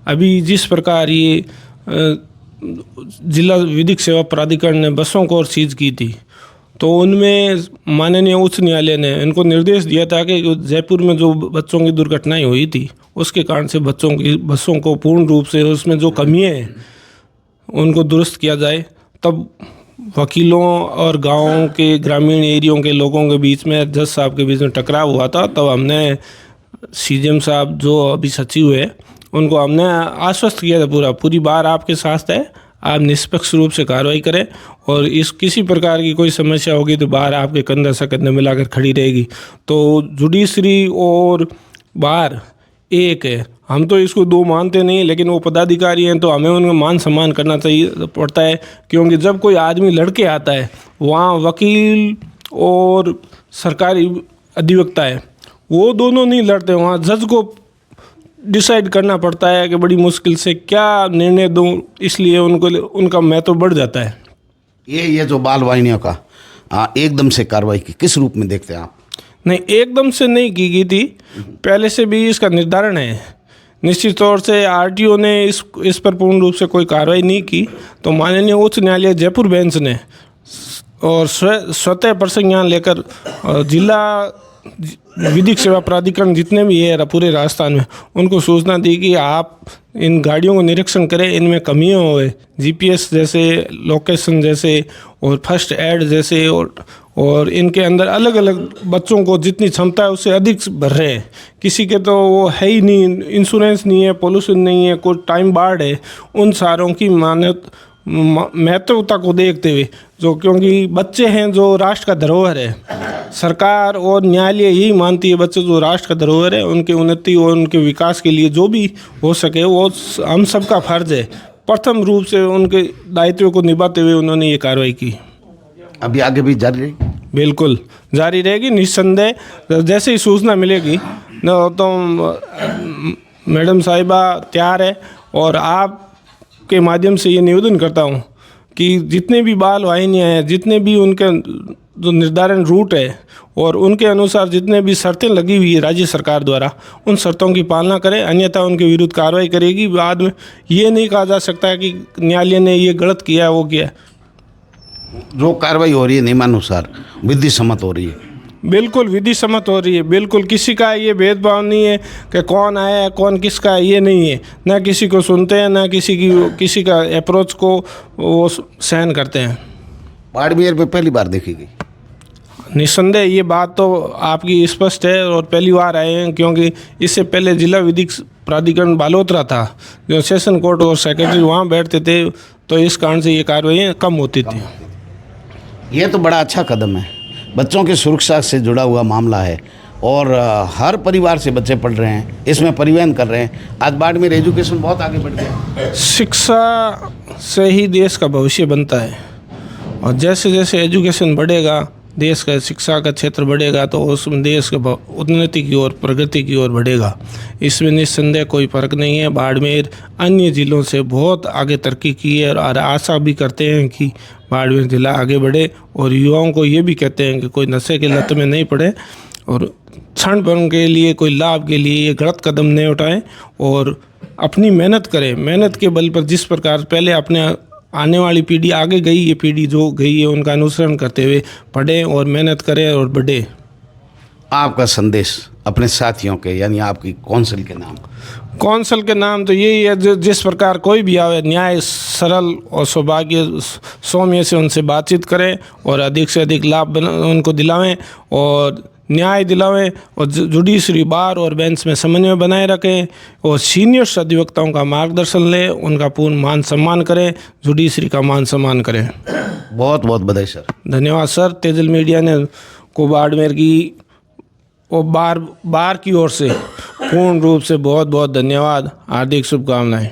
अभी जिस प्रकार ये जिला विधिक सेवा प्राधिकरण ने बसों को और सीज की थी, तो उनमें माननीय उच्च न्यायालय ने इनको निर्देश दिया था कि जयपुर में जो बच्चों की दुर्घटनाएं हुई थी उसके कारण से बसों को पूर्ण रूप से उसमें जो कमियां हैं उनको दुरुस्त किया जाए। तब वकीलों और गाँव के ग्रामीण एरियो के लोगों के बीच में जज साहब के बीच में टकराव हुआ था। तब हमने सीजेएम साहब जो अभी सचिव है उनको हमने आश्वस्त किया था, पूरी बार आपके साथ है, आप निष्पक्ष रूप से कार्रवाई करें और इस किसी प्रकार की कोई समस्या होगी तो बार आपके कंधे से कंधे मिलाकर खड़ी रहेगी। तो जुडिशरी और बार एक है, हम तो इसको दो मानते नहीं, लेकिन वो पदाधिकारी हैं तो हमें उनका मान सम्मान करना चाहिए पड़ता है, क्योंकि जब कोई आदमी लड़के आता है वहाँ वकील और सरकारी अधिवक्ता है वो दोनों नहीं लड़ते, वहाँ जज को डिसाइड करना पड़ता है कि बड़ी मुश्किल से क्या निर्णय दूं, इसलिए उनका महत्व बढ़ जाता है। ये जो बाल वाहिनियों का एकदम से कार्रवाई की किस रूप में देखते हैं आप? नहीं, एकदम से नहीं की गई थी, पहले से भी इसका निर्धारण है। निश्चित तौर से आरटीओ ने इस पर पूर्ण रूप से कोई कार्रवाई नहीं की, तो माननीय उच्च न्यायालय जयपुर बेंच ने और स्वतः प्रसंज्ञान लेकर जिला विधिक सेवा प्राधिकरण जितने भी है पूरे राजस्थान में उनको सूचना दी कि आप इन गाड़ियों को निरीक्षण करें, इनमें कमियां हुए, जीपीएस जैसे, लोकेशन जैसे और फर्स्ट एड जैसे, और इनके अंदर अलग अलग बच्चों को जितनी क्षमता है उससे अधिक भर रहे हैं। किसी के तो वो है ही नहीं, इंश्योरेंस नहीं है, पोल्यूशन नहीं है, कोई टाइम बार्ड है, उन सारों की महत्वता को देखते हुए, जो क्योंकि बच्चे हैं जो राष्ट्र का धरोहर है, सरकार और न्यायालय यही मानती है बच्चे जो राष्ट्र का धरोहर है, उनकी उन्नति और उनके विकास के लिए जो भी हो सके वो हम सबका फर्ज है। प्रथम रूप से उनके दायित्व को निभाते हुए उन्होंने ये कार्रवाई की। अभी आगे भी जारी रहेगी? बिल्कुल जारी रहेगी, निस्संदेह। जैसे ही सूचना मिलेगी तो मैडम साहिबा तैयार है, और आप के माध्यम से ये निवेदन करता हूँ कि जितने भी बाल वाहिनियाँ हैं, जितने भी उनके जो निर्धारण रूट है और उनके अनुसार जितने भी शर्तें लगी हुई है राज्य सरकार द्वारा, उन शर्तों की पालना करें, अन्यथा उनके विरुद्ध कार्रवाई करेगी। बाद में ये नहीं कहा जा सकता है कि न्यायालय ने ये गलत किया वो किया। जो कार्रवाई हो रही है नियमानुसार विधि सम्मत हो रही है? बिल्कुल विधि सम्मत हो रही है, बिल्कुल किसी का ये भेदभाव नहीं है कि कौन आया है कौन किसका है, ये नहीं है। ना किसी को सुनते हैं, ना किसी का अप्रोच को वो सहन करते हैं। बाड़मेर में पहली बार देखी गई? निस्संदेह ये बात तो आपकी स्पष्ट है, और पहली बार आए हैं, क्योंकि इससे पहले जिला विधिक प्राधिकरण बालोतरा था, जो सेशन कोर्ट और सेक्रेटरी वहाँ बैठते थे, तो इस कारण से ये कार्रवाई कम होती थी। ये तो बड़ा अच्छा कदम है, बच्चों की सुरक्षा से जुड़ा हुआ मामला है, और हर परिवार से बच्चे पढ़ रहे हैं, इसमें परिवहन कर रहे हैं। आज बाड़मेर एजुकेशन बहुत आगे बढ़ गया। शिक्षा से ही देश का भविष्य बनता है, और जैसे जैसे एजुकेशन बढ़ेगा, देश का शिक्षा का क्षेत्र बढ़ेगा, तो उसमें देश के उन्नति की ओर, प्रगति की ओर बढ़ेगा। इसमें निस्संदेह कोई फ़र्क नहीं है। बाड़मेर अन्य ज़िलों से बहुत आगे तरक्की की है, और आशा भी करते हैं कि बाड़मेर ज़िला आगे बढ़े, और युवाओं को ये भी कहते हैं कि कोई नशे के लत में नहीं पड़े, और क्षण भर के लिए, कोई लाभ के लिए ये गलत कदम नहीं उठाएं, और अपनी मेहनत करें। मेहनत के बल पर जिस प्रकार पहले अपने आने वाली पीढ़ी आगे गई, ये पीढ़ी जो गई है उनका अनुसरण करते हुए पढ़ें और मेहनत करें और बढ़े। आपका संदेश अपने साथियों के, यानी आपकी कौंसिल के नाम? कौंसिल के नाम तो यही है, जिस प्रकार कोई भी आवे, न्याय, सरल और सौभाग्य सौम्य से उनसे बातचीत करें, और अधिक से अधिक लाभ उनको दिलावें और न्याय दिलावें, और जुडिशरी बार और बेंच में समन्वय बनाए रखें, और सीनियर अधिवक्ताओं का मार्गदर्शन लें, उनका पूर्ण मान सम्मान करें, जुडिशरी का मान सम्मान करें। बहुत बहुत बधाई सर। धन्यवाद सर। तेजल मीडिया ने को बाड़मेर की और बार की ओर से पूर्ण रूप से बहुत बहुत धन्यवाद, हार्दिक शुभकामनाएं।